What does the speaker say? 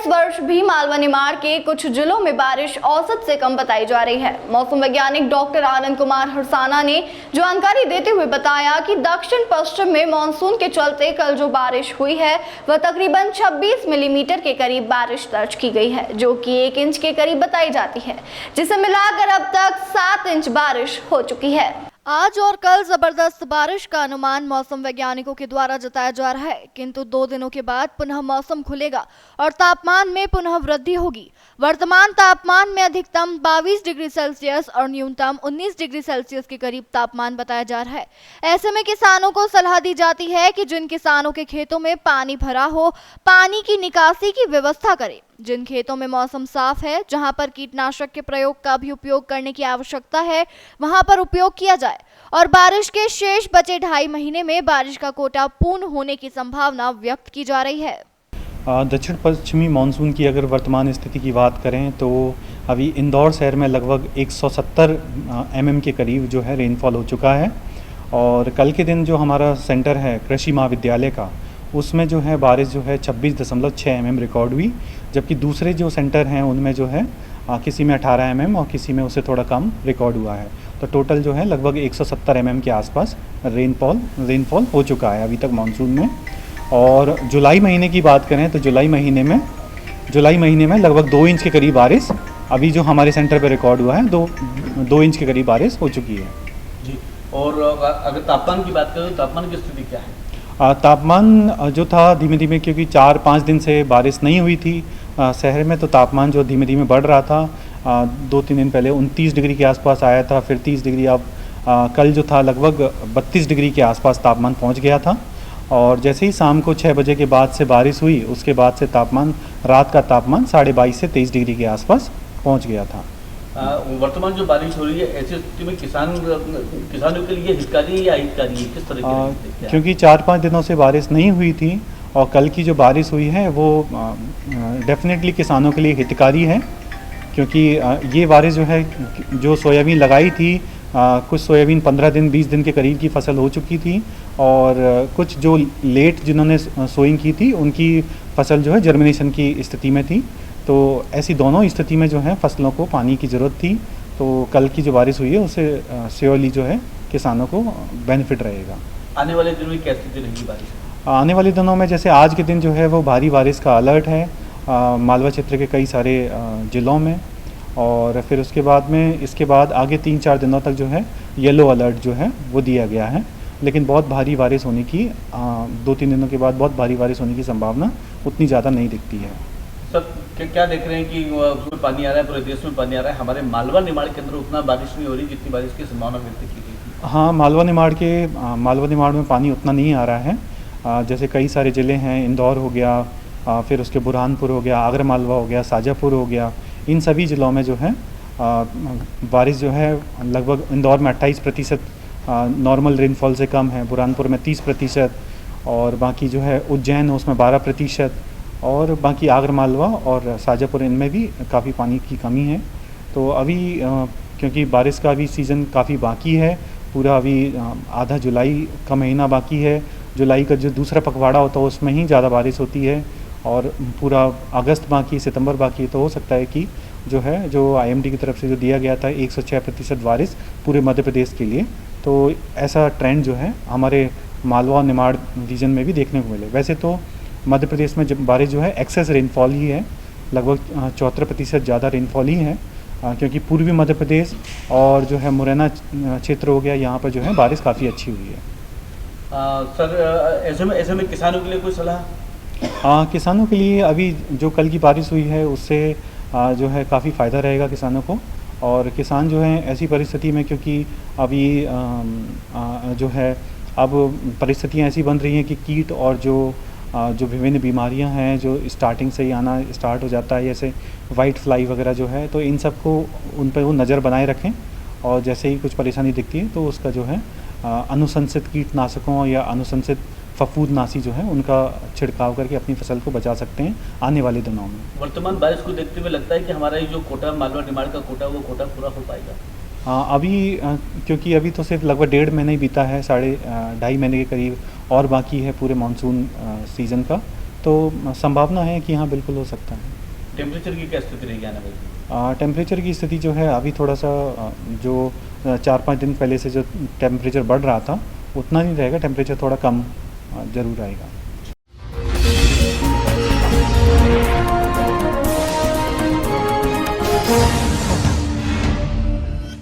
वर्ष भी मालवा निमाड़ के कुछ जिलों में बारिश औसत से कम बताई जा रही है। मौसम वैज्ञानिक डॉक्टर आनंद कुमार हरसाना ने जानकारी देते हुए बताया कि दक्षिण पश्चिम में मानसून के चलते कल जो बारिश हुई है वह तकरीबन 26 मिलीमीटर के करीब बारिश दर्ज की गई है, जो कि 1 इंच के करीब बताई जाती है, जिसे मिलाकर अब तक 7 इंच बारिश हो चुकी है। आज और कल जबरदस्त बारिश का अनुमान मौसम वैज्ञानिकों के द्वारा जताया जा रहा है, किंतु 2 दिनों के बाद पुनः मौसम खुलेगा और तापमान में पुनः वृद्धि होगी। वर्तमान तापमान में अधिकतम 22 डिग्री सेल्सियस और न्यूनतम 19 डिग्री सेल्सियस के करीब तापमान बताया जा रहा है। ऐसे में किसानों को सलाह दी जाती है कि जिन किसानों के खेतों में पानी भरा हो, पानी की निकासी की व्यवस्था करें। जिन खेतों में मौसम साफ है, जहां पर कीटनाशक के प्रयोग का भी उपयोग करने की आवश्यकता है, वहां पर उपयोग किया जाए और बारिश के शेष बचे 2.5 महीने में बारिश का कोटा पूर्ण होने की संभावना व्यक्त की जा रही है। दक्षिण पश्चिमी मानसून की अगर वर्तमान स्थिति की बात करें तो अभी इंदौर शहर में लगभग 170 mm के करीब जो है रेनफॉल हो चुका है और कल के दिन जो हमारा सेंटर है कृषि महाविद्यालय का, उसमें जो है बारिश जो है 26.6 mm रिकॉर्ड हुई, जबकि दूसरे जो सेंटर हैं उनमें जो है किसी में 18 mm और किसी में उससे थोड़ा कम रिकॉर्ड हुआ है। तो टोटल जो है लगभग 170 mm के आसपास रेनफॉल हो चुका है अभी तक मानसून में। और जुलाई महीने की बात करें तो जुलाई महीने में लगभग 2 इंच के करीब बारिश अभी जो हमारे सेंटर पर रिकॉर्ड हुआ है, 2 इंच के करीब बारिश हो चुकी है जी। और अगर तापमान की बात करें तो तापमान की स्थिति क्या है? तापमान जो था धीमे धीमे, क्योंकि 4-5 दिन से बारिश नहीं हुई थी शहर में, तो तापमान जो धीमे धीमे बढ़ रहा था। 2-3 दिन पहले 29 डिग्री के आसपास आया था, फिर 30 डिग्री। अब कल जो था लगभग 32 डिग्री के आसपास तापमान पहुंच गया था। और जैसे ही शाम को 6 बजे के बाद से बारिश हुई, उसके बाद से रात का तापमान 22.5 से 23 डिग्री के आसपास पहुँच गया था। वर्तमान जो बारिश हो रही है, ऐसी स्थिति में किसानों के लिए हितकारी या अहितकारी है, किस तरह की? क्योंकि 4-5 दिनों से बारिश नहीं हुई थी और कल की जो बारिश हुई है वो डेफिनेटली किसानों के लिए हितकारी है, क्योंकि ये बारिश जो है, जो सोयाबीन लगाई थी, कुछ सोयाबीन 15 दिन 20 दिन के करीब की फसल हो चुकी थी और कुछ जो लेट जिन्होंने सोइंग की थी उनकी फसल जो है जर्मिनेशन की स्थिति में थी। तो ऐसी दोनों स्थिति में जो है फसलों को पानी की ज़रूरत थी। तो कल की जो बारिश हुई है उससे श्योरली जो है किसानों को बेनिफिट रहेगा। आने वाले दिनों में क्या स्थिति रहेगी बारिश? आने वाले दिनों में जैसे आज के दिन जो है वो भारी बारिश का अलर्ट है मालवा क्षेत्र के कई सारे ज़िलों में, और फिर इसके बाद आगे 3-4 दिनों तक जो है येलो अलर्ट जो है वो दिया गया है। लेकिन बहुत भारी बारिश होने की 2-3 दिनों के बाद बहुत भारी बारिश होने की संभावना उतनी ज़्यादा नहीं दिखती है। सर क्या देख रहे हैं कि उसमें पानी आ रहा है, पूरे देश में पानी आ रहा है, हमारे मालवा निमाड़ के अंदर उतना बारिश नहीं हो रही जितनी बारिश की संभावना व्यक्त की गई थी? हाँ, मालवा निमाड़ में पानी उतना नहीं आ रहा है। जैसे कई सारे ज़िले हैं, इंदौर हो गया, फिर उसके बुरहानपुर हो गया, आगरा मालवा हो गया, शाजापुर हो गया, इन सभी ज़िलों में जो है बारिश जो है लगभग इंदौर में 28% नॉर्मल रेनफॉल से कम है, बुरहानपुर में 30% और बाकी जो है उज्जैन उसमें 12% और बाकी आगरा मालवा और शाजापुर इनमें भी काफ़ी पानी की कमी है। तो अभी क्योंकि बारिश का अभी सीज़न काफ़ी बाकी है, पूरा अभी आधा जुलाई का महीना बाकी है। जुलाई का जो दूसरा पखवाड़ा होता है उसमें ही ज़्यादा बारिश होती है और पूरा अगस्त बाकी, सितंबर बाकी। तो हो सकता है कि जो IMD की तरफ से जो दिया गया था 106% बारिश पूरे मध्य प्रदेश के लिए, तो ऐसा ट्रेंड जो है हमारे मालवा और निमाड़ रीजन में भी देखने को मिले। वैसे तो मध्य प्रदेश में जब बारिश जो है एक्सेस रेनफॉल ही है, लगभग 74% ज़्यादा रेनफॉल ही है, क्योंकि पूर्वी मध्य प्रदेश और जो है मुरैना क्षेत्र हो गया, यहाँ पर जो है बारिश काफ़ी अच्छी हुई है। सर ऐसे में किसानों के लिए कोई सलाह? किसानों के लिए अभी जो कल की बारिश हुई है उससे जो है काफ़ी फ़ायदा रहेगा किसानों को। और किसान जो है ऐसी परिस्थिति में, क्योंकि अभी जो है अब परिस्थितियाँ ऐसी बन रही हैं कि कीट और जो विभिन्न बीमारियां हैं जो स्टार्टिंग से ही आना स्टार्ट हो जाता है, जैसे वाइट फ्लाई वगैरह जो है, तो इन सब को उन पर वो नज़र बनाए रखें और जैसे ही कुछ परेशानी दिखती है तो उसका जो है अनुशंसित कीटनाशकों या अनुशंसित फफूंदनाशी जो है उनका छिड़काव करके अपनी फसल को बचा सकते हैं आने वाले दिनों में। वर्तमान बारिश को देखते हुए लगता है कि हमारा ये जो कोटा मालवा निमाड़ का कोटा, वो कोटा पूरा हो पाएगा? अभी क्योंकि अभी तो सिर्फ लगभग 1.5 महीने ही बीता है, 2.5 महीने के करीब और बाकी है पूरे मानसून सीज़न का, तो संभावना है कि हाँ बिल्कुल हो सकता है। टेम्परेचर की क्या स्थिति रहेगी आने वाली? टेम्परेचर की स्थिति जो है अभी थोड़ा सा जो 4-5 दिन पहले से जो टेम्परेचर बढ़ रहा था उतना नहीं रहेगा, टेम्परेचर थोड़ा कम ज़रूर आएगा।